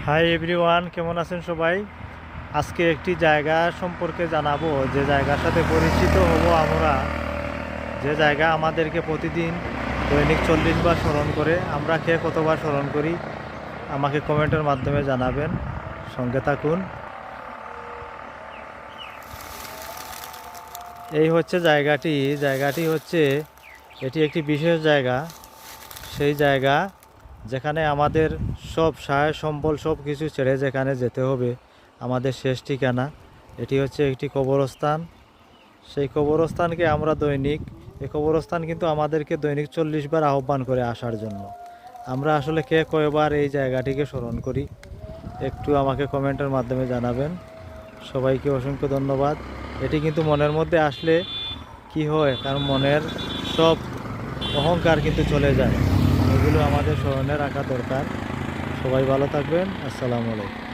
Hi everyone, কেমন আছেন সবাই? আজকে একটি জায়গা সম্পর্কে জানাবো, যে জায়গার সাথে পরিচিত হব আমরা, যে জায়গা আমাদেরকে প্রতিদিন দৈনিক 40 বার স্মরণ করে। আমরা কে কতবার স্মরণ করি আমাকে কমেন্টের মাধ্যমে জানাবেন। সঙ্গে থাকুন। এই হচ্ছে জায়গাটি হচ্ছে, এটি একটি বিশেষ জায়গা। সেই জায়গা যেখানে আমাদের সব সহায় সম্বল সব কিছু ছেড়ে যেখানে যেতে হবে, আমাদের শেষ ঠিকানা। এটি হচ্ছে একটি কবরস্থান। সেই কবরস্থানকে আমরা এই কবরস্থান কিন্তু আমাদেরকে দৈনিক 40 বার আহ্বান করে আসার জন্য। আমরা আসলে কে কয়বার এই জায়গাটিকে স্মরণ করি একটু আমাকে কমেন্টের মাধ্যমে জানাবেন। সবাইকে অসংখ্য ধন্যবাদ। এটি কিন্তু মনের মধ্যে আসলে কি হয়, কারণ মনের সব অহংকার কিন্তু চলে যায়। এগুলো আমাদের স্মরণে রাখা দরকার। সবাই ভালো থাকবেন। আসসালামু আলাইকুম।